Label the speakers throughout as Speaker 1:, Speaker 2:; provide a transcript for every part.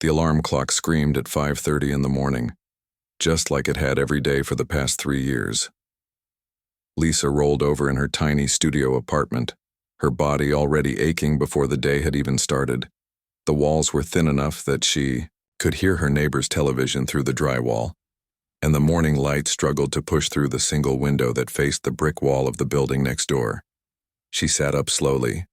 Speaker 1: The alarm clock screamed at 5:30 in the morning, just like it had every day for the past 3 years. Lisa rolled over in her tiny studio apartment, her body already aching before the day had even started. The walls were thin enough that she could hear her neighbor's television through the drywall, and the morning light struggled to push through the single window that faced the brick wall of the building next door. She sat up slowly,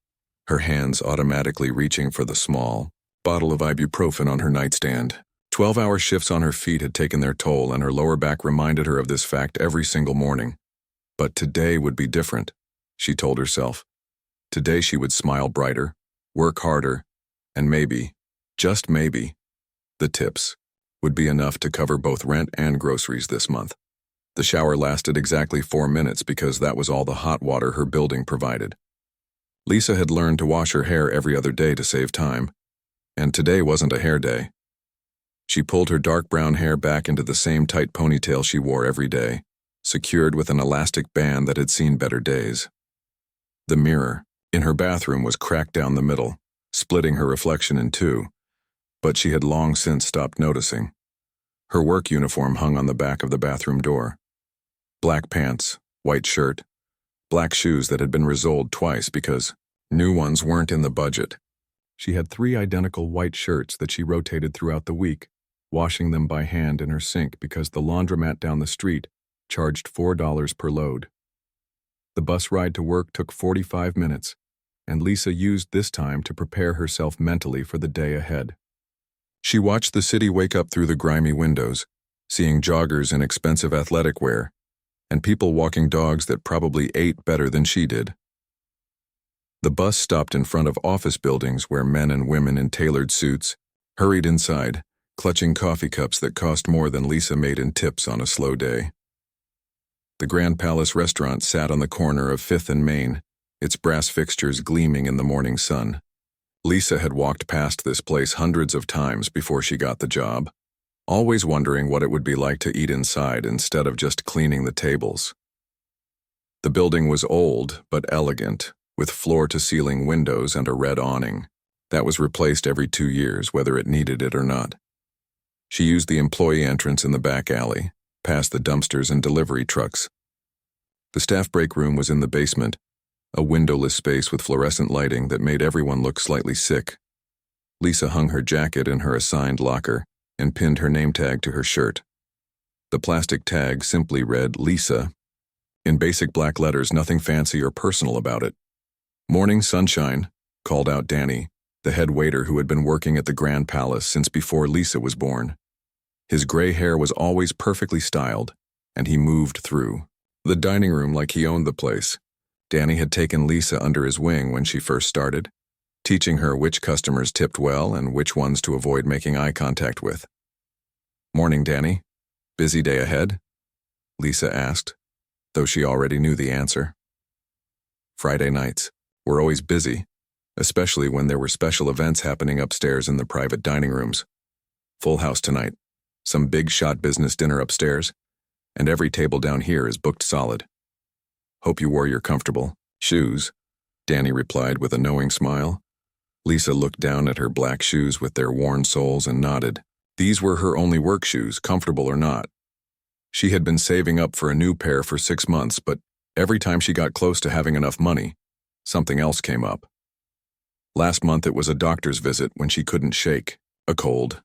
Speaker 1: her hands automatically reaching for the small bottle of ibuprofen on her nightstand. 12-hour shifts on her feet had taken their toll, and her lower back reminded her of this fact every single morning. But today would be different, she told herself. Today she would smile brighter, work harder, and maybe, just maybe, the tips would be enough to cover both rent and groceries this month. The shower lasted exactly 4 minutes because that was all the hot water her building provided. Lisa had learned to wash her hair every other day to save time, and today wasn't a hair day. She pulled her dark brown hair back into the same tight ponytail she wore every day, secured with an elastic band that had seen better days. The mirror in her bathroom was cracked down the middle, splitting her reflection in two, but she had long since stopped noticing. Her work uniform hung on the back of the bathroom door. Black pants, white shirt, black shoes that had been resoled twice because new ones weren't in the budget. She had 3 identical white shirts that she rotated throughout the week, washing them by hand in her sink because the laundromat down the street charged $4 per load. The bus ride to work took 45 minutes, and Lisa used this time to prepare herself mentally for the day ahead. She watched the city wake up through the grimy windows, seeing joggers in expensive athletic wear, and people walking dogs that probably ate better than she did. The bus stopped in front of office buildings where men and women in tailored suits hurried inside, clutching coffee cups that cost more than Lisa made in tips on a slow day. The Grand Palace restaurant sat on the corner of 5th and Main, its brass fixtures gleaming in the morning sun. Lisa had walked past this place hundreds of times before she got the job, always wondering what it would be like to eat inside instead of just cleaning the tables. The building was old but elegant, with floor-to-ceiling windows and a red awning that was replaced every 2 years, whether it needed it or not. She used the employee entrance in the back alley, past the dumpsters and delivery trucks. The staff break room was in the basement, a windowless space with fluorescent lighting that made everyone look slightly sick. Lisa hung her jacket in her assigned locker and pinned her name tag to her shirt. The plastic tag simply read Lisa, in basic black letters, nothing fancy or personal about it. "Morning sunshine," called out Danny, the head waiter who had been working at the Grand Palace since before Lisa was born. His gray hair was always perfectly styled, and he moved through the dining room like he owned the place. Danny had taken Lisa under his wing when she first started, teaching her which customers tipped well and which ones to avoid making eye contact with. "Morning, Danny. Busy day ahead?" Lisa asked, though she already knew the answer. Friday nights were always busy, especially when there were special events happening upstairs in the private dining rooms. Full house tonight, some big shot business dinner upstairs, and every table down here is booked solid. "Hope you wore your comfortable shoes," Danny replied with a knowing smile. Lisa looked down at her black shoes with their worn soles and nodded. These were her only work shoes, comfortable or not. She had been saving up for a new pair for 6 months, but every time she got close to having enough money, something else came up. Last month it was a doctor's visit when she couldn't shake a cold.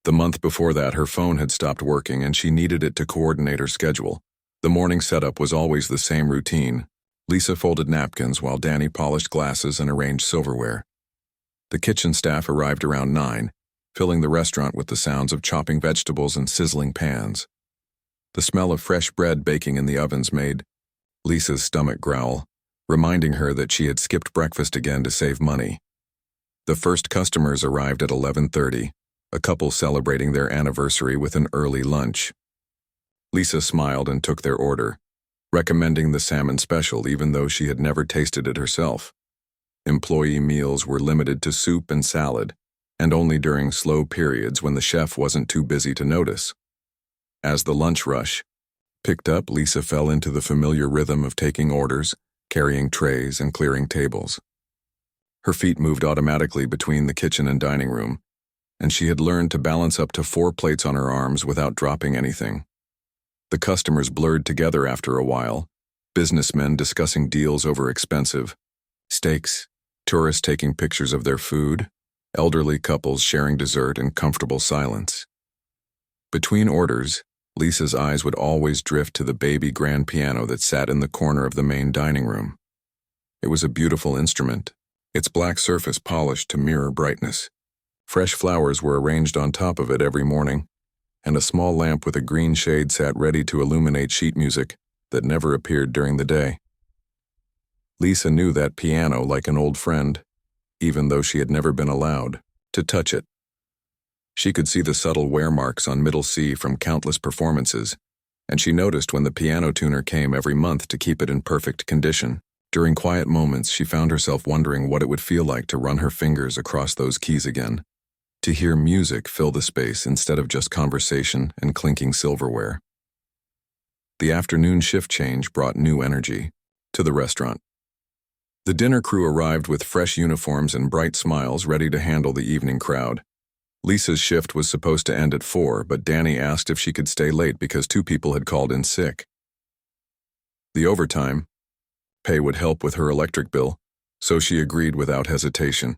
Speaker 1: The month before that her phone had stopped working and she needed it to coordinate her schedule. The morning setup was always the same routine. Lisa folded napkins while Danny polished glasses and arranged silverware. The kitchen staff arrived around 9, filling the restaurant with the sounds of chopping vegetables and sizzling pans. The smell of fresh bread baking in the ovens made Lisa's stomach growl, reminding her that she had skipped breakfast again to save money. The first customers arrived at 11:30, a couple celebrating their anniversary with an early lunch. Lisa smiled and took their order, recommending the salmon special even though she had never tasted it herself. Employee meals were limited to soup and salad, and only during slow periods when the chef wasn't too busy to notice. As the lunch rush picked up, Lisa fell into the familiar rhythm of taking orders, carrying trays, and clearing tables. Her feet moved automatically between the kitchen and dining room, and she had learned to balance up to 4 plates on her arms without dropping anything. The customers blurred together after a while, businessmen discussing deals over expensive steaks, tourists taking pictures of their food, elderly couples sharing dessert in comfortable silence. Between orders, Lisa's eyes would always drift to the baby grand piano that sat in the corner of the main dining room. It was a beautiful instrument, its black surface polished to mirror brightness. Fresh flowers were arranged on top of it every morning, and a small lamp with a green shade sat ready to illuminate sheet music that never appeared during the day. Lisa knew that piano like an old friend, even though she had never been allowed to touch it. She could see the subtle wear marks on middle C from countless performances, and she noticed when the piano tuner came every month to keep it in perfect condition. During quiet moments, she found herself wondering what it would feel like to run her fingers across those keys again, to hear music fill the space instead of just conversation and clinking silverware. The afternoon shift change brought new energy to the restaurant. The dinner crew arrived with fresh uniforms and bright smiles ready to handle the evening crowd. Lisa's shift was supposed to end at 4, but Danny asked if she could stay late because 2 people had called in sick. The overtime pay would help with her electric bill, so she agreed without hesitation.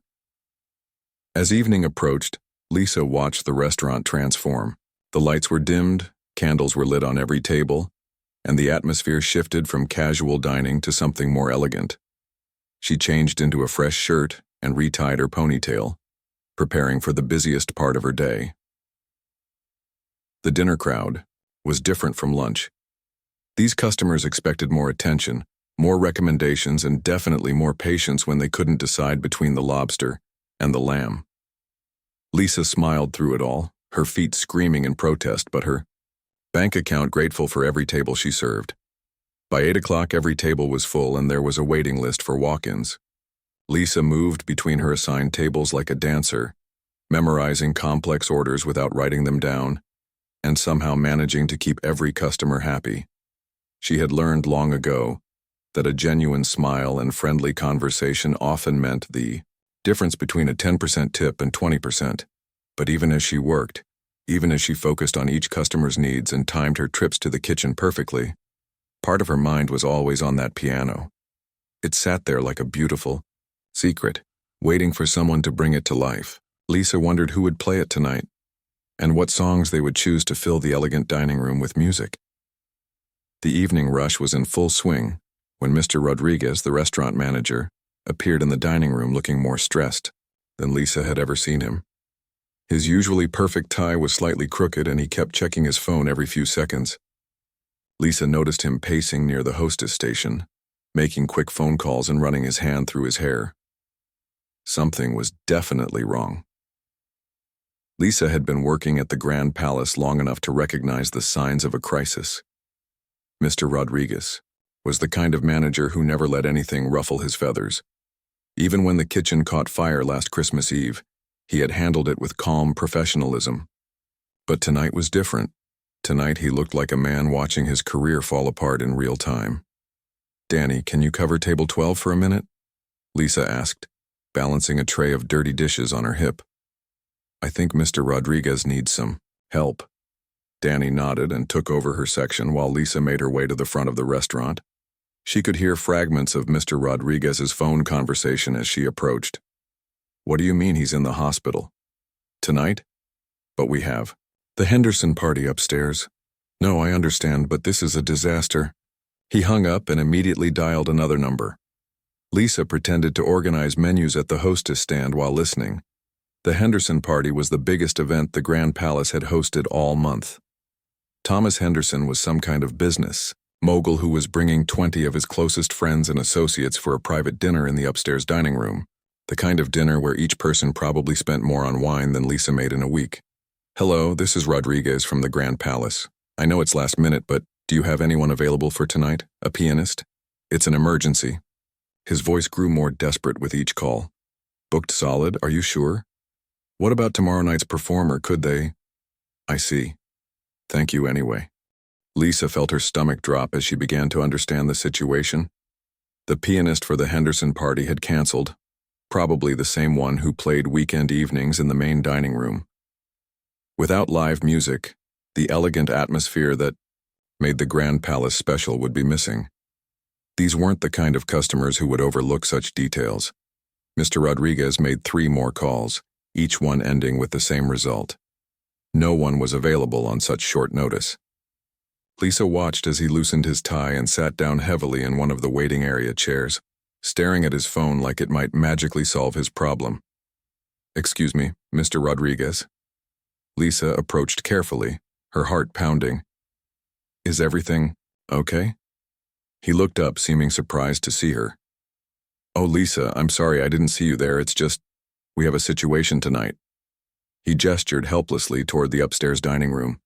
Speaker 1: As evening approached, Lisa watched the restaurant transform. The lights were dimmed, candles were lit on every table, and the atmosphere shifted from casual dining to something more elegant. She changed into a fresh shirt and retied her ponytail, preparing for the busiest part of her day. The dinner crowd was different from lunch. These customers expected more attention, more recommendations, and definitely more patience when they couldn't decide between the lobster and the lamb. Lisa smiled through it all, her feet screaming in protest, but her bank account grateful for every table she served. By 8 o'clock, every table was full and there was a waiting list for walk-ins. Lisa moved between her assigned tables like a dancer, memorizing complex orders without writing them down, and somehow managing to keep every customer happy. She had learned long ago that a genuine smile and friendly conversation often meant the difference between a 10% tip and 20%. But even as she worked, even as she focused on each customer's needs and timed her trips to the kitchen perfectly, part of her mind was always on that piano. It sat there like a beautiful secret, waiting for someone to bring it to life. Lisa wondered who would play it tonight, and what songs they would choose to fill the elegant dining room with music. The evening rush was in full swing when Mr. Rodriguez, the restaurant manager, appeared in the dining room looking more stressed than Lisa had ever seen him. His usually perfect tie was slightly crooked and he kept checking his phone every few seconds. Lisa noticed him pacing near the hostess station, making quick phone calls and running his hand through his hair. Something was definitely wrong. Lisa had been working at the Grand Palace long enough to recognize the signs of a crisis. Mr. Rodriguez was the kind of manager who never let anything ruffle his feathers. Even when the kitchen caught fire last Christmas Eve, he had handled it with calm professionalism. But tonight was different. Tonight he looked like a man watching his career fall apart in real time. "Danny, can you cover table 12 for a minute?" Lisa asked, balancing a tray of dirty dishes on her hip. "I think Mr. Rodriguez needs some help." Danny nodded and took over her section while Lisa made her way to the front of the restaurant. She could hear fragments of Mr. Rodriguez's phone conversation as she approached. "What do you mean he's in the hospital? Tonight? But we have the Henderson party upstairs." "No, I understand, but this is a disaster." He hung up and immediately dialed another number. Lisa pretended to organize menus at the hostess stand while listening. The Henderson party was the biggest event the Grand Palace had hosted all month. Thomas Henderson was some kind of business mogul who was bringing 20 of his closest friends and associates for a private dinner in the upstairs dining room, the kind of dinner where each person probably spent more on wine than Lisa made in a week. "Hello, this is Rodriguez from the Grand Palace. I know it's last minute, but do you have anyone available for tonight? A pianist? It's an emergency." His voice grew more desperate with each call. "Booked solid, are you sure? What about tomorrow night's performer, could they?" "I see. Thank you anyway." Lisa felt her stomach drop as she began to understand the situation. The pianist for the Henderson party had canceled, probably the same one who played weekend evenings in the main dining room. Without live music, the elegant atmosphere that made the Grand Palace special would be missing. These weren't the kind of customers who would overlook such details. Mr. Rodriguez made 3 more calls, each one ending with the same result. No one was available on such short notice. Lisa watched as he loosened his tie and sat down heavily in one of the waiting area chairs, staring at his phone like it might magically solve his problem. "Excuse me, Mr. Rodriguez." Lisa approached carefully, her heart pounding. "Is everything okay?" He looked up, seeming surprised to see her. "Oh, Lisa, I'm sorry I didn't see you there. It's just, we have a situation tonight." He gestured helplessly toward the upstairs dining room.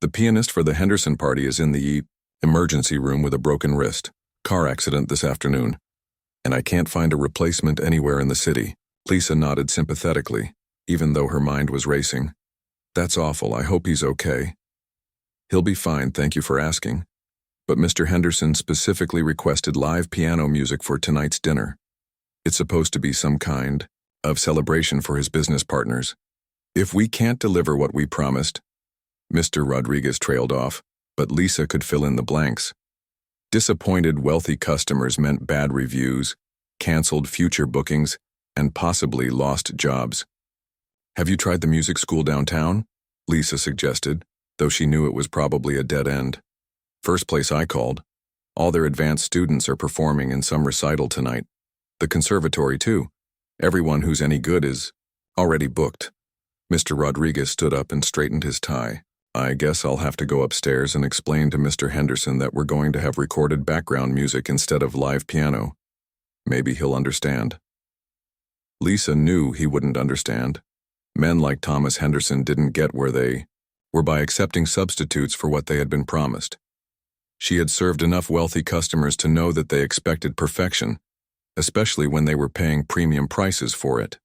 Speaker 1: "The pianist for the Henderson party is in the emergency room with a broken wrist. Car accident this afternoon. And I can't find a replacement anywhere in the city." Lisa nodded sympathetically, even though her mind was racing. "That's awful. I hope he's okay." "He'll be fine, thank you for asking. But Mr. Henderson specifically requested live piano music for tonight's dinner. It's supposed to be some kind of celebration for his business partners. If we can't deliver what we promised..." Mr. Rodriguez trailed off, but Lisa could fill in the blanks. Disappointed wealthy customers meant bad reviews, canceled future bookings, and possibly lost jobs. "Have you tried the music school downtown?" Lisa suggested, though she knew it was probably a dead end. "First place I called. All their advanced students are performing in some recital tonight. The conservatory, too. Everyone who's any good is already booked." Mr. Rodriguez stood up and straightened his tie. "I guess I'll have to go upstairs and explain to Mr. Henderson that we're going to have recorded background music instead of live piano. Maybe he'll understand." Lisa knew he wouldn't understand. Men like Thomas Henderson didn't get where they were by accepting substitutes for what they had been promised. She had served enough wealthy customers to know that they expected perfection, especially when they were paying premium prices for it.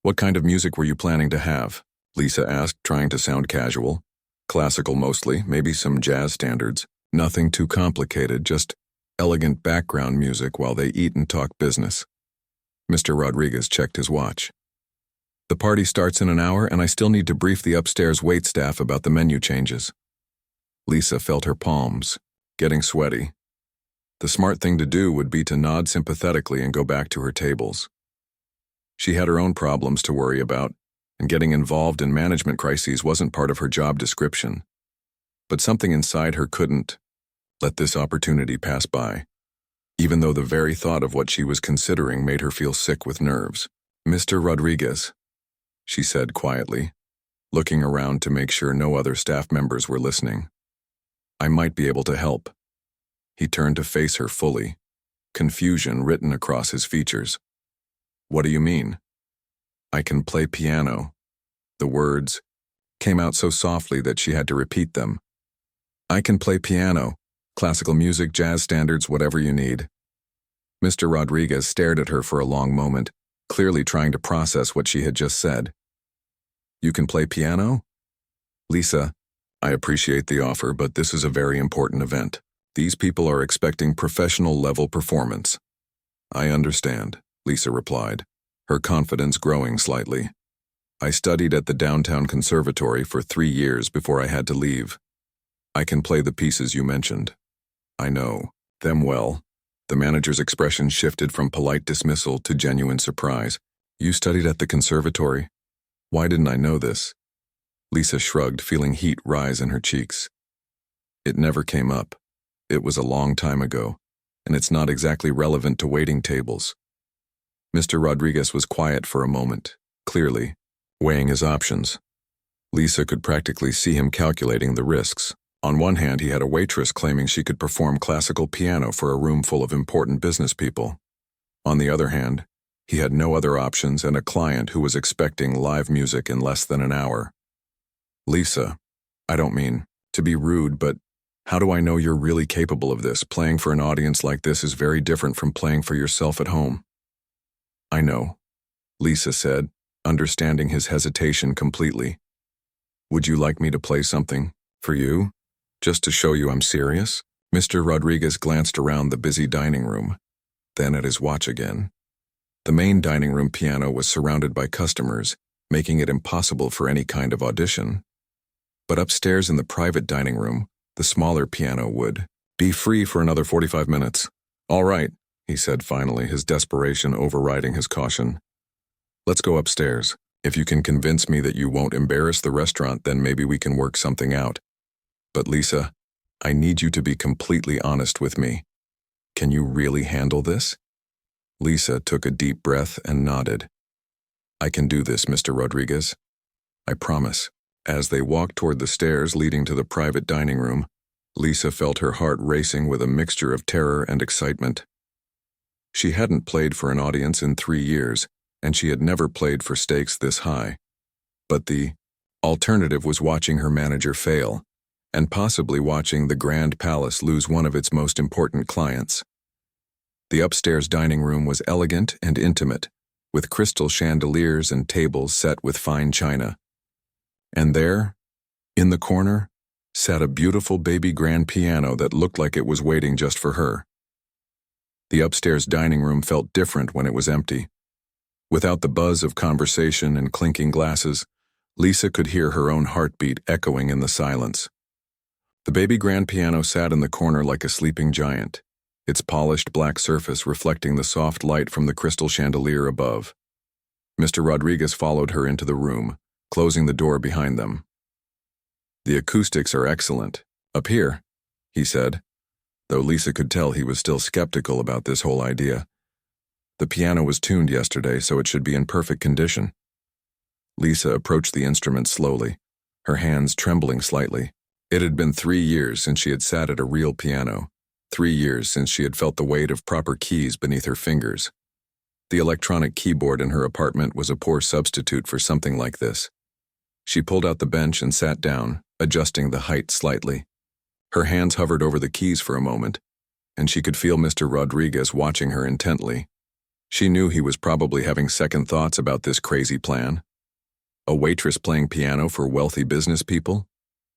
Speaker 1: "What kind of music were you planning to have?" Lisa asked, trying to sound casual. "Classical mostly, maybe some jazz standards. Nothing too complicated, just elegant background music while they eat and talk business." Mr. Rodriguez checked his watch. "The party starts in an hour and I still need to brief the upstairs waitstaff about the menu changes." Lisa felt her palms getting sweaty. The smart thing to do would be to nod sympathetically and go back to her tables. She had her own problems to worry about, and getting involved in management crises wasn't part of her job description. But something inside her couldn't let this opportunity pass by, even though the very thought of what she was considering made her feel sick with nerves. "Mr. Rodriguez," she said quietly, looking around to make sure no other staff members were listening. "I might be able to help." He turned to face her fully, confusion written across his features. "What do you mean?" "I can play piano." The words came out so softly that she had to repeat them. "I can play piano. Classical music, jazz standards, whatever you need." Mr. Rodriguez stared at her for a long moment, clearly trying to process what she had just said. "You can play piano?" "Lisa, I appreciate the offer, but this is a very important event. These people are expecting professional-level performance." "I understand," Lisa replied, her confidence growing slightly. "I studied at the downtown conservatory for 3 years before I had to leave. I can play the pieces you mentioned." "I know them well." The manager's expression shifted from polite dismissal to genuine surprise. "You studied at the conservatory? Why didn't I know this?" Lisa shrugged, feeling heat rise in her cheeks. "It never came up. It was a long time ago, and it's not exactly relevant to waiting tables." Mr. Rodriguez was quiet for a moment, clearly weighing his options. Lisa could practically see him calculating the risks. On one hand, he had a waitress claiming she could perform classical piano for a room full of important business people. On the other hand, he had no other options and a client who was expecting live music in less than an hour. "Lisa, I don't mean to be rude, but how do I know you're really capable of this? Playing for an audience like this is very different from playing for yourself at home." "I know," Lisa said, understanding his hesitation completely. "Would you like me to play something for you? Just to show you I'm serious?" Mr. Rodriguez glanced around the busy dining room, then at his watch again. The main dining room piano was surrounded by customers, making it impossible for any kind of audition. But upstairs in the private dining room, the smaller piano would be free for another 45 minutes. "All right," he said finally, his desperation overriding his caution. "Let's go upstairs. If you can convince me that you won't embarrass the restaurant, then maybe we can work something out. But Lisa, I need you to be completely honest with me. Can you really handle this?" Lisa took a deep breath and nodded. "I can do this, Mr. Rodriguez. I promise." As they walked toward the stairs leading to the private dining room, Lisa felt her heart racing with a mixture of terror and excitement. She hadn't played for an audience in 3 years, and she had never played for stakes this high. But the alternative was watching her manager fail, and possibly watching the Grand Palace lose one of its most important clients. The upstairs dining room was elegant and intimate, with crystal chandeliers and tables set with fine china. And there, in the corner, sat a beautiful baby grand piano that looked like it was waiting just for her. The upstairs dining room felt different when it was empty. Without the buzz of conversation and clinking glasses, Lisa could hear her own heartbeat echoing in the silence. The baby grand piano sat in the corner like a sleeping giant, its polished black surface reflecting the soft light from the crystal chandelier above. Mr. Rodriguez followed her into the room, closing the door behind them. "The acoustics are excellent, up here," he said, though Lisa could tell he was still skeptical about this whole idea. "The piano was tuned yesterday, so it should be in perfect condition." Lisa approached the instrument slowly, her hands trembling slightly. It had been 3 years since she had sat at a real piano, 3 years since she had felt the weight of proper keys beneath her fingers. The electronic keyboard in her apartment was a poor substitute for something like this. She pulled out the bench and sat down, adjusting the height slightly. Her hands hovered over the keys for a moment, and she could feel Mr. Rodriguez watching her intently. She knew he was probably having second thoughts about this crazy plan. A waitress playing piano for wealthy business people?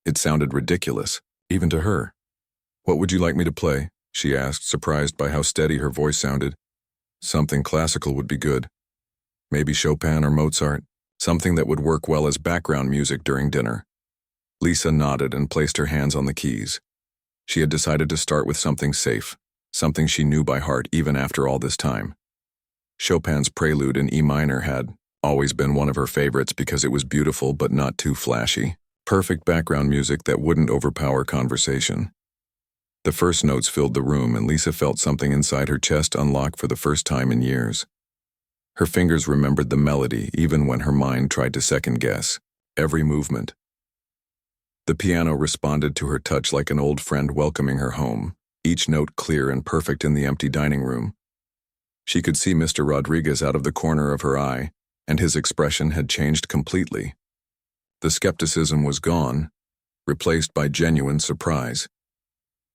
Speaker 1: It sounded ridiculous, even to her. "What would you like me to play?" she asked, surprised by how steady her voice sounded. "Something classical would be good. Maybe Chopin or Mozart, something that would work well as background music during dinner." Lisa nodded and placed her hands on the keys. She had decided to start with something safe, something she knew by heart even after all this time. Chopin's Prelude in E minor had always been one of her favorites because it was beautiful but not too flashy. Perfect background music that wouldn't overpower conversation. The first notes filled the room, and Lisa felt something inside her chest unlock for the first time in years. Her fingers remembered the melody even when her mind tried to second-guess every movement. The piano responded to her touch like an old friend welcoming her home, each note clear and perfect in the empty dining room. She could see Mr. Rodriguez out of the corner of her eye, and his expression had changed completely. The skepticism was gone, replaced by genuine surprise.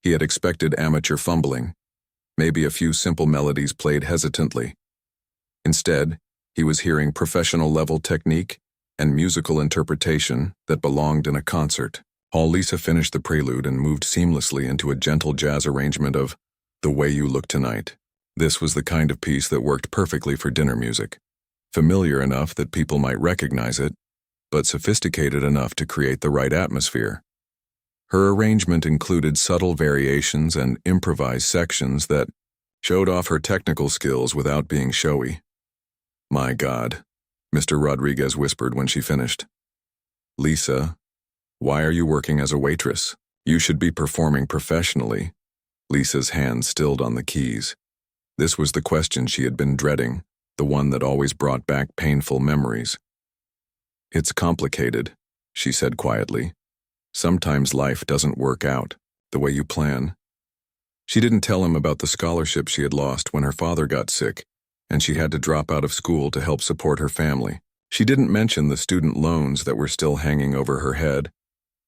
Speaker 1: He had expected amateur fumbling, maybe a few simple melodies played hesitantly. Instead, he was hearing professional-level technique and musical interpretation that belonged in a concert. Lisa finished the prelude and moved seamlessly into a gentle jazz arrangement of "The Way You Look Tonight." This was the kind of piece that worked perfectly for dinner music, familiar enough that people might recognize it, but sophisticated enough to create the right atmosphere. Her arrangement included subtle variations and improvised sections that showed off her technical skills without being showy. "My God," Mr. Rodriguez whispered when she finished. "Lisa, why are you working as a waitress? You should be performing professionally." Lisa's hand stilled on the keys. This was the question she had been dreading, the one that always brought back painful memories. "It's complicated," she said quietly. "Sometimes life doesn't work out the way you plan." She didn't tell him about the scholarship she had lost when her father got sick, and she had to drop out of school to help support her family. She didn't mention the student loans that were still hanging over her head,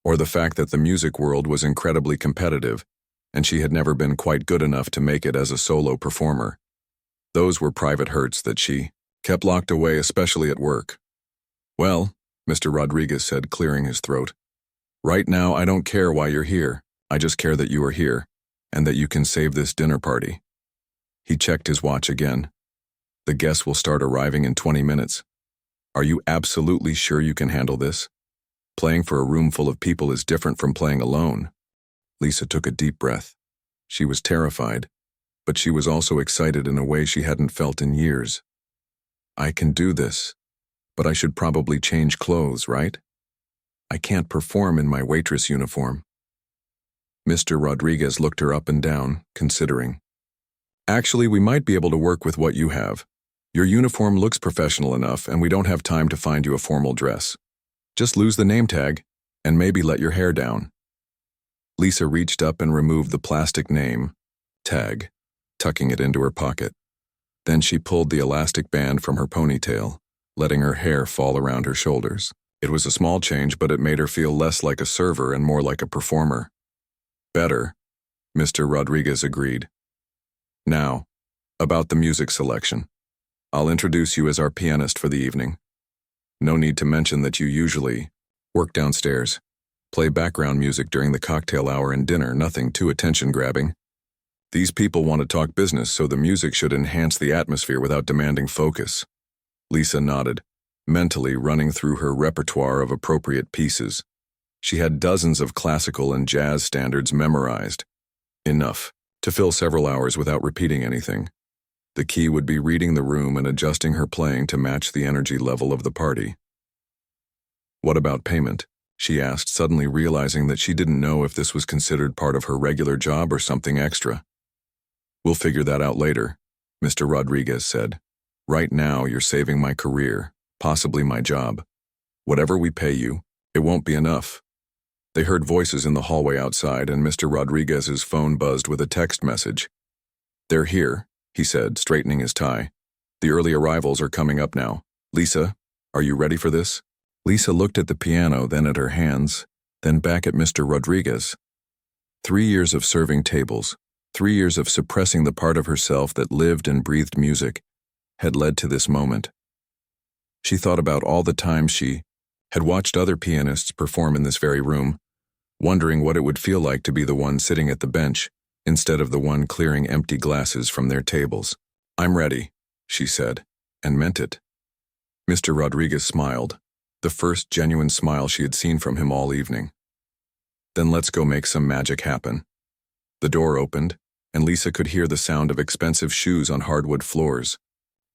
Speaker 1: or the fact that the music world was incredibly competitive, and she had never been quite good enough to make it as a solo performer. Those were private hurts that she kept locked away, especially at work. "Well," Mr. Rodriguez said, clearing his throat, "right now I don't care why you're here. I just care that you are here, and that you can save this dinner party." He checked his watch again. "The guests will start arriving in 20 minutes. Are you absolutely sure you can handle this? Playing for a room full of people is different from playing alone. Lisa took a deep breath. She was terrified, but she was also excited in a way she hadn't felt in years. I can do this, but I should probably change clothes, right? I can't perform in my waitress uniform. Mr. Rodriguez looked her up and down, considering. Actually, we might be able to work with what you have. Your uniform looks professional enough, and we don't have time to find you a formal dress. Just lose the name tag, and maybe let your hair down. Lisa reached up and removed the plastic name tag, tucking it into her pocket. Then she pulled the elastic band from her ponytail, letting her hair fall around her shoulders. It was a small change, but it made her feel less like a server and more like a performer. Better, Mr. Rodriguez agreed. Now, about the music selection. I'll introduce you as our pianist for the evening. No need to mention that you usually work downstairs, play background music during the cocktail hour and dinner, nothing too attention-grabbing. These people want to talk business, so the music should enhance the atmosphere without demanding focus. Lisa nodded, mentally running through her repertoire of appropriate pieces. She had dozens of classical and jazz standards memorized. Enough to fill several hours without repeating anything. The key would be reading the room and adjusting her playing to match the energy level of the party. What about payment? She asked, suddenly realizing that she didn't know if this was considered part of her regular job or something extra. We'll figure that out later, Mr. Rodriguez said. Right now, you're saving my career, possibly my job. Whatever we pay you, it won't be enough. They heard voices in the hallway outside, and Mr. Rodriguez's phone buzzed with a text message. They're here, he said, straightening his tie. The early arrivals are coming up now. Lisa, are you ready for this? Lisa looked at the piano, then at her hands, then back at Mr. Rodriguez. 3 years of serving tables, 3 years of suppressing the part of herself that lived and breathed music, had led to this moment. She thought about all the times she had watched other pianists perform in this very room, wondering what it would feel like to be the one sitting at the bench, instead of the one clearing empty glasses from their tables. I'm ready, she said, and meant it. Mr. Rodriguez smiled, the first genuine smile she had seen from him all evening. Then let's go make some magic happen. The door opened, and Lisa could hear the sound of expensive shoes on hardwood floors,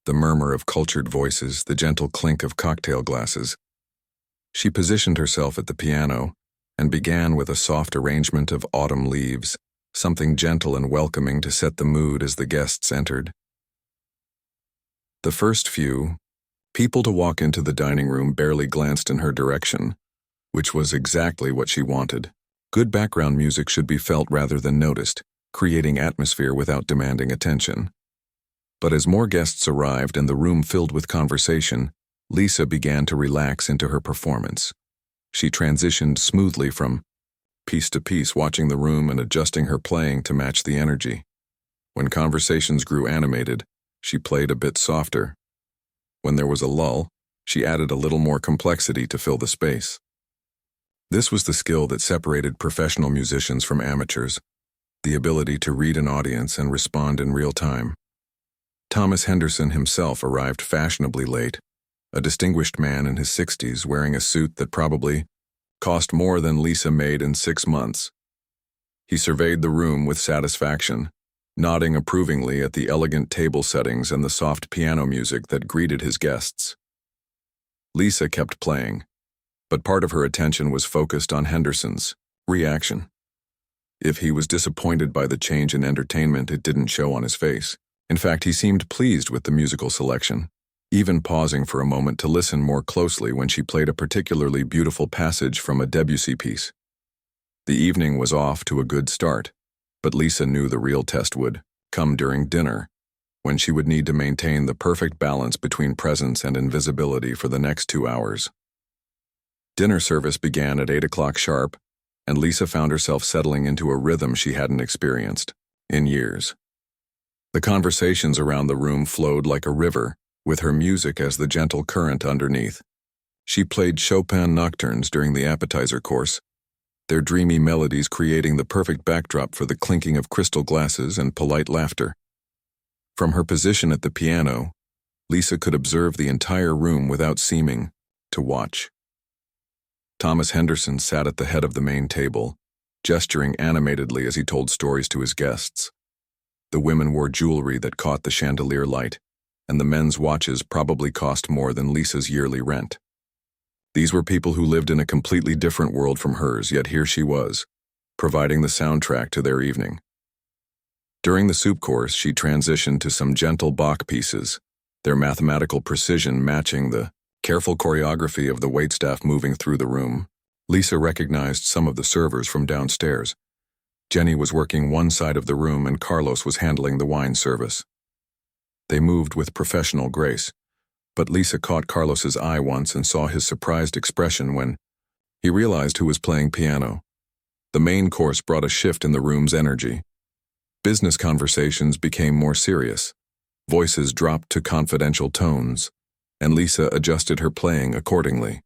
Speaker 1: the murmur of cultured voices, the gentle clink of cocktail glasses. She positioned herself at the piano and began with a soft arrangement of autumn leaves, something gentle and welcoming to set the mood as the guests entered. The first few people to walk into the dining room barely glanced in her direction, which was exactly what she wanted. Good background music should be felt rather than noticed, creating atmosphere without demanding attention. But as more guests arrived and the room filled with conversation, Lisa began to relax into her performance. She transitioned smoothly from piece to piece, watching the room and adjusting her playing to match the energy. When conversations grew animated, she played a bit softer. When there was a lull, she added a little more complexity to fill the space. This was the skill that separated professional musicians from amateurs, the ability to read an audience and respond in real time. Thomas Henderson himself arrived fashionably late, a distinguished man in his 60s wearing a suit that probably cost more than Lisa made in 6 months. He surveyed the room with satisfaction, nodding approvingly at the elegant table settings and the soft piano music that greeted his guests. Lisa kept playing, but part of her attention was focused on Henderson's reaction. If he was disappointed by the change in entertainment, it didn't show on his face. In fact, he seemed pleased with the musical selection, even pausing for a moment to listen more closely when she played a particularly beautiful passage from a Debussy piece. The evening was off to a good start, but Lisa knew the real test would come during dinner, when she would need to maintain the perfect balance between presence and invisibility for the next 2 hours. Dinner service began at 8 o'clock sharp, and Lisa found herself settling into a rhythm she hadn't experienced in years. The conversations around the room flowed like a river, with her music as the gentle current underneath. She played Chopin nocturnes during the appetizer course, their dreamy melodies creating the perfect backdrop for the clinking of crystal glasses and polite laughter. From her position at the piano, Lisa could observe the entire room without seeming to watch. Thomas Henderson sat at the head of the main table, gesturing animatedly as he told stories to his guests. The women wore jewelry that caught the chandelier light, and the men's watches probably cost more than Lisa's yearly rent. These were people who lived in a completely different world from hers, yet here she was, providing the soundtrack to their evening. During the soup course, she transitioned to some gentle Bach pieces, their mathematical precision matching the careful choreography of the waitstaff moving through the room. Lisa recognized some of the servers from downstairs. Jenny was working one side of the room and Carlos was handling the wine service. They moved with professional grace, but Lisa caught Carlos's eye once and saw his surprised expression when he realized who was playing piano. The main course brought a shift in the room's energy. Business conversations became more serious. Voices dropped to confidential tones, and Lisa adjusted her playing accordingly.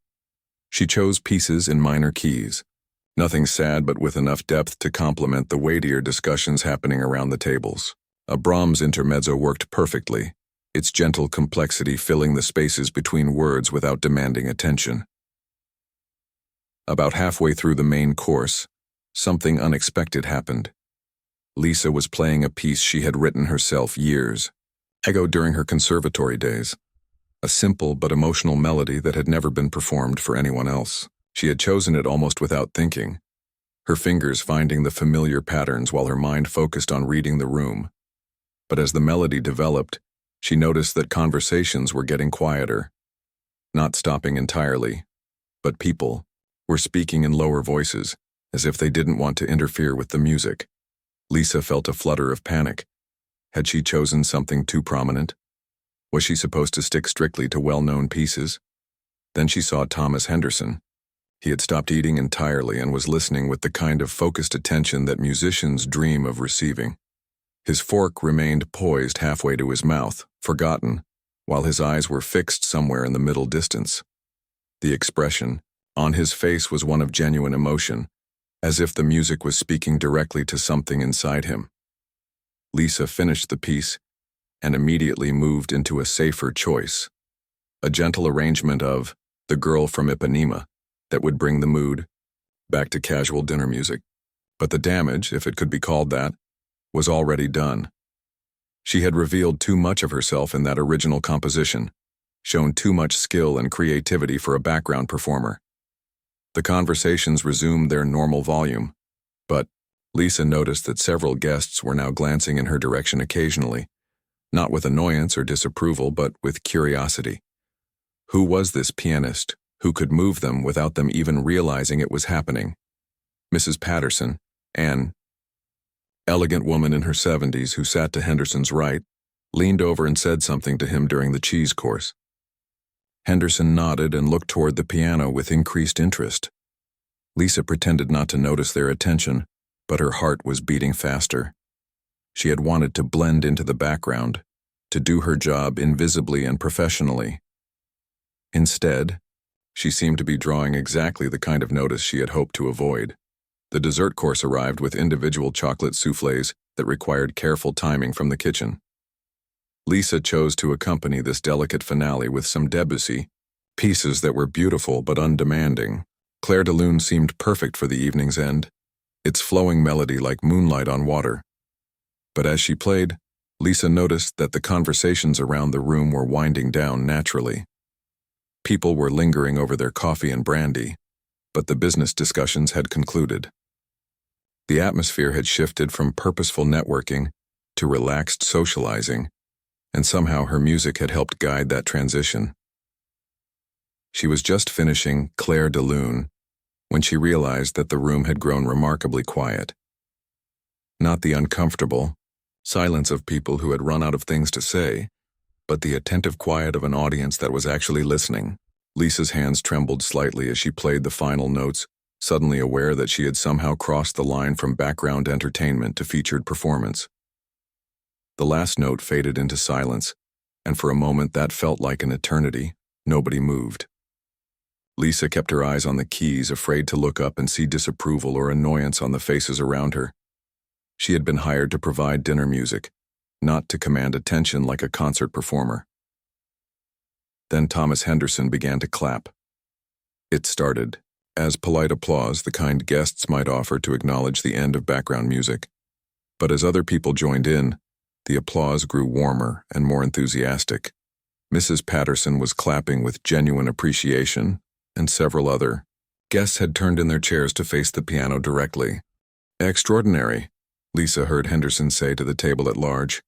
Speaker 1: She chose pieces in minor keys, nothing sad but with enough depth to complement the weightier discussions happening around the tables. A Brahms intermezzo worked perfectly, its gentle complexity filling the spaces between words without demanding attention. About halfway through the main course, something unexpected happened. Lisa was playing a piece she had written herself years ago during her conservatory days, a simple but emotional melody that had never been performed for anyone else. She had chosen it almost without thinking, her fingers finding the familiar patterns while her mind focused on reading the room. But as the melody developed, she noticed that conversations were getting quieter, not stopping entirely, but people were speaking in lower voices, as if they didn't want to interfere with the music. Lisa felt a flutter of panic. Had she chosen something too prominent? Was she supposed to stick strictly to well-known pieces? Then she saw Thomas Henderson. He had stopped eating entirely and was listening with the kind of focused attention that musicians dream of receiving. His fork remained poised halfway to his mouth, forgotten, while his eyes were fixed somewhere in the middle distance. The expression on his face was one of genuine emotion, as if the music was speaking directly to something inside him. Lisa finished the piece and immediately moved into a safer choice, a gentle arrangement of The Girl from Ipanema that would bring the mood back to casual dinner music. But the damage, if it could be called that, was already done. She had revealed too much of herself in that original composition, shown too much skill and creativity for a background performer. The conversations resumed their normal volume, but Lisa noticed that several guests were now glancing in her direction occasionally, not with annoyance or disapproval, but with curiosity. Who was this pianist who could move them without them even realizing it was happening? Mrs. Patterson, an elegant woman in her 70s who sat to Henderson's right, leaned over and said something to him during the cheese course. Henderson nodded and looked toward the piano with increased interest. Lisa pretended not to notice their attention, but her heart was beating faster. She had wanted to blend into the background, to do her job invisibly and professionally. Instead, she seemed to be drawing exactly the kind of notice she had hoped to avoid. The dessert course arrived with individual chocolate soufflés that required careful timing from the kitchen. Lisa chose to accompany this delicate finale with some Debussy, pieces that were beautiful but undemanding. Clair de Lune seemed perfect for the evening's end, its flowing melody like moonlight on water. But as she played, Lisa noticed that the conversations around the room were winding down naturally. People were lingering over their coffee and brandy, but the business discussions had concluded. The atmosphere had shifted from purposeful networking to relaxed socializing, and somehow her music had helped guide that transition. She was just finishing Clair de Lune when she realized that the room had grown remarkably quiet. Not the uncomfortable silence of people who had run out of things to say, but the attentive quiet of an audience that was actually listening. Lisa's hands trembled slightly as she played the final notes, suddenly aware that she had somehow crossed the line from background entertainment to featured performance. The last note faded into silence, and for a moment that felt like an eternity. Nobody moved. Lisa kept her eyes on the keys, afraid to look up and see disapproval or annoyance on the faces around her. She had been hired to provide dinner music, not to command attention like a concert performer. Then Thomas Henderson began to clap. It started as polite applause the kind guests might offer to acknowledge the end of background music. But as other people joined in, the applause grew warmer and more enthusiastic. Mrs. Patterson was clapping with genuine appreciation, and several other guests had turned in their chairs to face the piano directly. "Extraordinary," Lisa heard Henderson say to the table at large.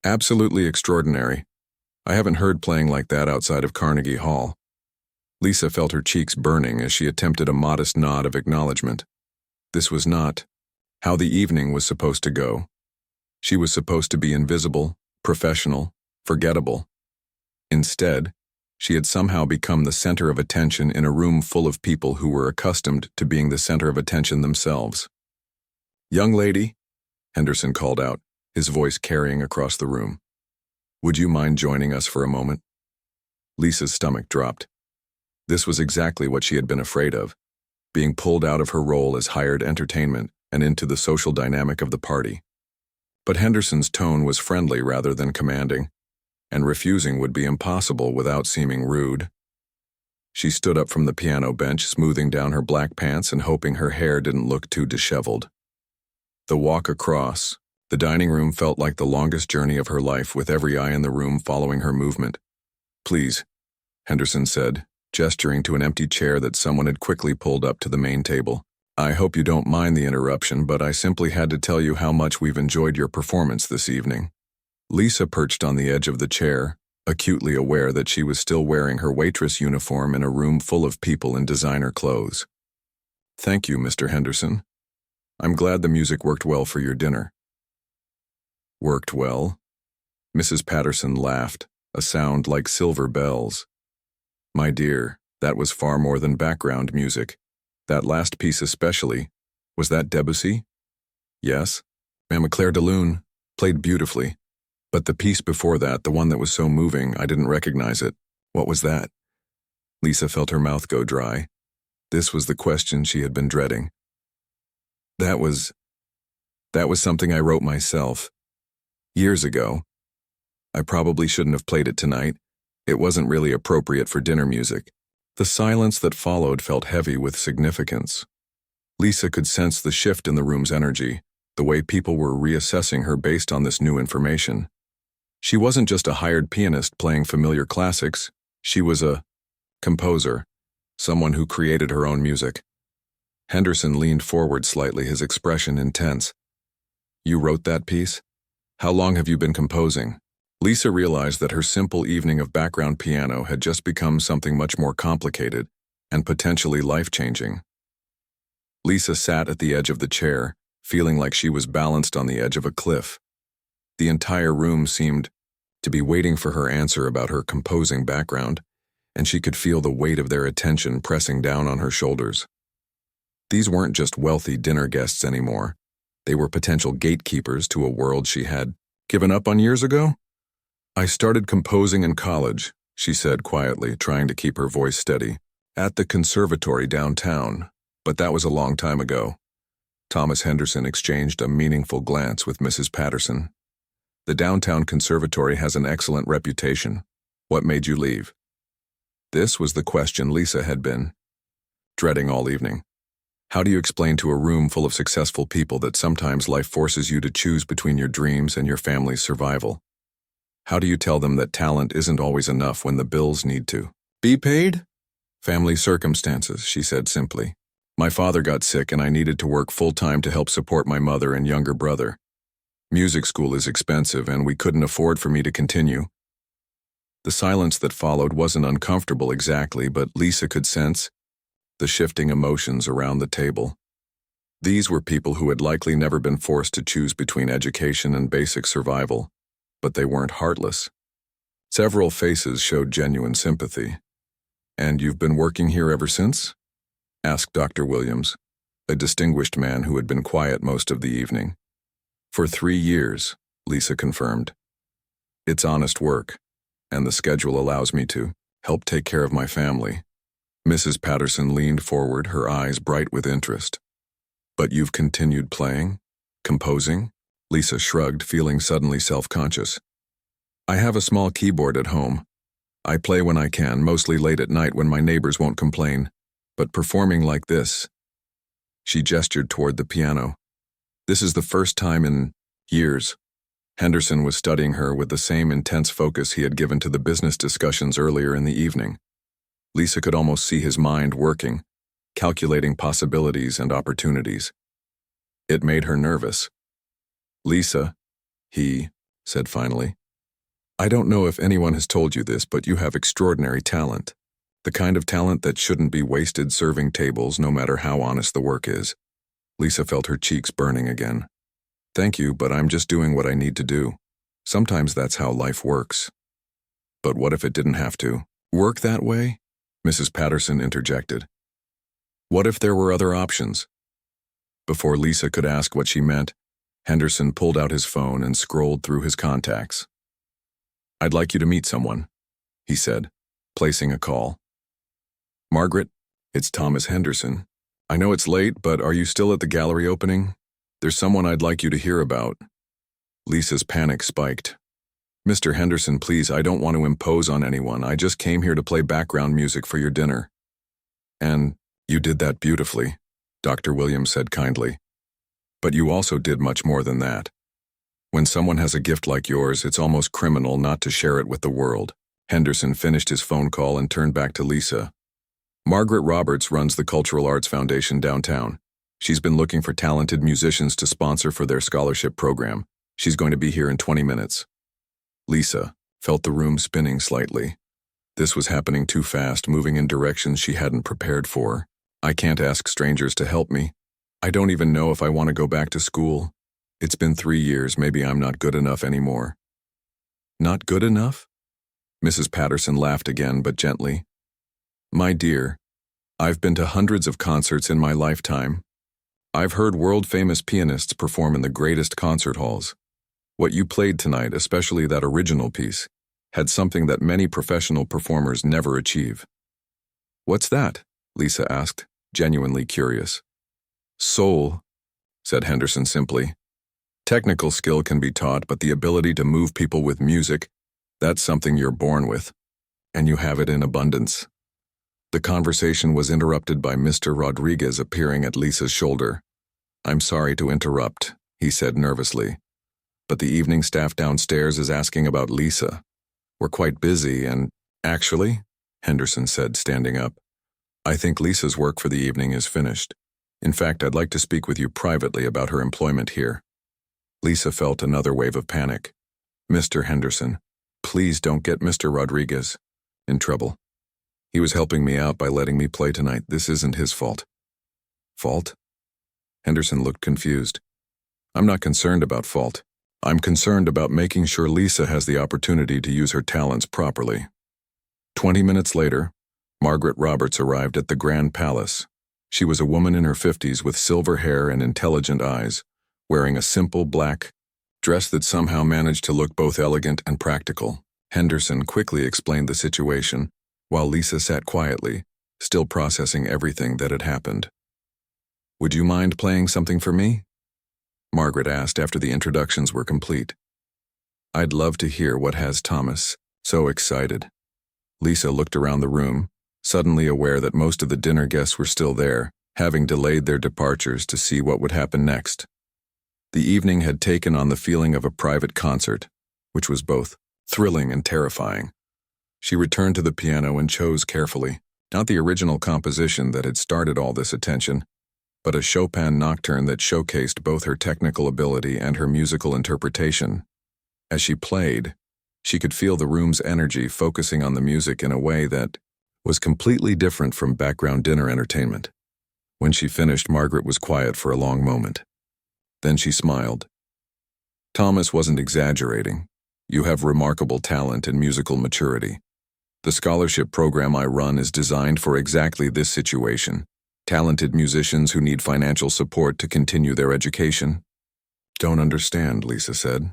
Speaker 1: "Absolutely extraordinary. I haven't heard playing like that outside of Carnegie Hall." Lisa felt her cheeks burning as she attempted a modest nod of acknowledgement. This was not how the evening was supposed to go. She was supposed to be invisible, professional, forgettable. Instead, she had somehow become the center of attention in a room full of people who were accustomed to being the center of attention themselves. "Young lady," Henderson called out, his voice carrying across the room. "Would you mind joining us for a moment?" Lisa's stomach dropped. This was exactly what she had been afraid of, being pulled out of her role as hired entertainment and into the social dynamic of the party. But Henderson's tone was friendly rather than commanding, and refusing would be impossible without seeming rude. She stood up from the piano bench, smoothing down her black pants and hoping her hair didn't look too disheveled. The walk across the dining room felt like the longest journey of her life, with every eye in the room following her movement. "Please," Henderson said, gesturing to an empty chair that someone had quickly pulled up to the main table. "I hope you don't mind the interruption, but I simply had to tell you how much we've enjoyed your performance this evening." Lisa perched on the edge of the chair, acutely aware that she was still wearing her waitress uniform in a room full of people in designer clothes. "Thank you, Mr. Henderson. I'm glad the music worked well for your dinner." "Worked well?" Mrs. Patterson laughed, a sound like silver bells. "My dear, that was far more than background music. That last piece especially. Was that Debussy?" "Yes. Mama Claire de Lune played beautifully. But the piece before that, the one that was so moving, I didn't recognize it. What was that?" Lisa felt her mouth go dry. This was the question she had been dreading. That was something I wrote myself. Years ago. I probably shouldn't have played it tonight. It wasn't really appropriate for dinner music." The silence that followed felt heavy with significance. Lisa could sense the shift in the room's energy, the way people were reassessing her based on this new information. She wasn't just a hired pianist playing familiar classics, she was a composer, someone who created her own music. Henderson leaned forward slightly, his expression intense. "You wrote that piece? How long have you been composing?" Lisa realized that her simple evening of background piano had just become something much more complicated and potentially life-changing. Lisa sat at the edge of the chair, feeling like she was balanced on the edge of a cliff. The entire room seemed to be waiting for her answer about her composing background, and she could feel the weight of their attention pressing down on her shoulders. These weren't just wealthy dinner guests anymore. They were potential gatekeepers to a world she had given up on years ago. "I started composing in college," she said quietly, trying to keep her voice steady, "at the conservatory downtown, but that was a long time ago." Thomas Henderson exchanged a meaningful glance with Mrs. Patterson. "The downtown conservatory has an excellent reputation. What made you leave?" This was the question Lisa had been dreading all evening. How do you explain to a room full of successful people that sometimes life forces you to choose between your dreams and your family's survival? How do you tell them that talent isn't always enough when the bills need to be paid? "Family circumstances," she said simply. "My father got sick and I needed to work full-time to help support my mother and younger brother. Music school is expensive and we couldn't afford for me to continue." The silence that followed wasn't uncomfortable exactly, but Lisa could sense the shifting emotions around the table. These were people who had likely never been forced to choose between education and basic survival, but they weren't heartless. Several faces showed genuine sympathy. "And you've been working here ever since?" asked Dr. Williams, a distinguished man who had been quiet most of the evening. "For 3 years," Lisa confirmed. "It's honest work, and the schedule allows me to help take care of my family." Mrs. Patterson leaned forward, her eyes bright with interest. "But you've continued playing? Composing?" Lisa shrugged, feeling suddenly self-conscious. "I have a small keyboard at home. I play when I can, mostly late at night when my neighbors won't complain. But performing like this..." She gestured toward the piano. "This is the first time in years." Henderson was studying her with the same intense focus he had given to the business discussions earlier in the evening. Lisa could almost see his mind working, calculating possibilities and opportunities. It made her nervous. "Lisa," he said finally, "I don't know if anyone has told you this, but you have extraordinary talent. The kind of talent that shouldn't be wasted serving tables, no matter how honest the work is." Lisa felt her cheeks burning again. "Thank you, but I'm just doing what I need to do. Sometimes that's how life works." "But what if it didn't have to work that way?" Mrs. Patterson interjected. "What if there were other options?" Before Lisa could ask what she meant, Henderson pulled out his phone and scrolled through his contacts. "I'd like you to meet someone," he said, placing a call. "Margaret, it's Thomas Henderson. I know it's late, but are you still at the gallery opening? There's someone I'd like you to hear about." Lisa's panic spiked. "Mr. Henderson, please, I don't want to impose on anyone. I just came here to play background music for your dinner." "And you did that beautifully," Dr. Williams said kindly. "But you also did much more than that. When someone has a gift like yours, it's almost criminal not to share it with the world." Henderson finished his phone call and turned back to Lisa. "Margaret Roberts runs the Cultural Arts Foundation downtown. She's been looking for talented musicians to sponsor for their scholarship program. She's going to be here in 20 minutes. Lisa felt the room spinning slightly. This was happening too fast, moving in directions she hadn't prepared for. "I can't ask strangers to help me. I don't even know if I want to go back to school. It's been 3 years, maybe I'm not good enough anymore." "Not good enough?" Mrs. Patterson laughed again, but gently. "My dear, I've been to hundreds of concerts in my lifetime. I've heard world-famous pianists perform in the greatest concert halls. What you played tonight, especially that original piece, had something that many professional performers never achieve." "What's that?" Lisa asked, genuinely curious. "Soul," said Henderson simply. "Technical skill can be taught, but the ability to move people with music, that's something you're born with, and you have it in abundance." The conversation was interrupted by Mr. Rodriguez appearing at Lisa's shoulder. "I'm sorry to interrupt," he said nervously, "but the evening staff downstairs is asking about Lisa. We're quite busy and..." "Actually," Henderson said, standing up, "I think Lisa's work for the evening is finished. In fact, I'd like to speak with you privately about her employment here." Lisa felt another wave of panic. "Mr. Henderson, please don't get Mr. Rodriguez in trouble. He was helping me out by letting me play tonight. This isn't his fault." "Fault?" Henderson looked confused. "I'm not concerned about fault. I'm concerned about making sure Lisa has the opportunity to use her talents properly." 20 minutes later, Margaret Roberts arrived at the Grand Palace. She was a woman in her 50s with silver hair and intelligent eyes, wearing a simple black dress that somehow managed to look both elegant and practical. Henderson quickly explained the situation, while Lisa sat quietly, still processing everything that had happened. "Would you mind playing something for me?" Margaret asked after the introductions were complete. "I'd love to hear what has Thomas so excited." Lisa looked around the room, suddenly aware that most of the dinner guests were still there, having delayed their departures to see what would happen next. The evening had taken on the feeling of a private concert, which was both thrilling and terrifying. She returned to the piano and chose carefully, not the original composition that had started all this attention, but a Chopin nocturne that showcased both her technical ability and her musical interpretation. As she played, she could feel the room's energy focusing on the music in a way that was completely different from background dinner entertainment. When she finished, Margaret was quiet for a long moment. Then she smiled. "Thomas wasn't exaggerating. You have remarkable talent and musical maturity. The scholarship program I run is designed for exactly this situation. Talented musicians who need financial support to continue their education." "Don't understand," Lisa said.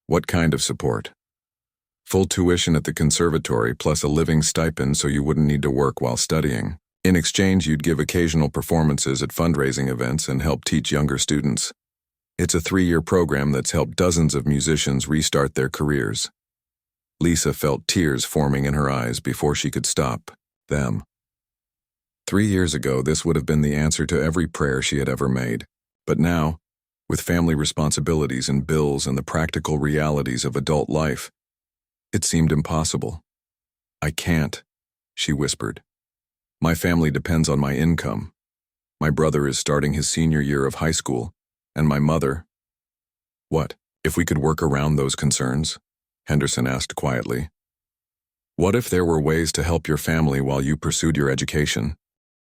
Speaker 1: "What kind of support?" "Full tuition at the conservatory plus a living stipend so you wouldn't need to work while studying. In exchange, you'd give occasional performances at fundraising events and help teach younger students. It's a 3-year program that's helped dozens of musicians restart their careers." Lisa felt tears forming in her eyes before she could stop them. 3 years ago, this would have been the answer to every prayer she had ever made. But now, with family responsibilities and bills and the practical realities of adult life, it seemed impossible. "I can't," she whispered. "My family depends on my income. My brother is starting his senior year of high school, and my mother—" "What, if we could work around those concerns?" Henderson asked quietly. "What if there were ways to help your family while you pursued your education?"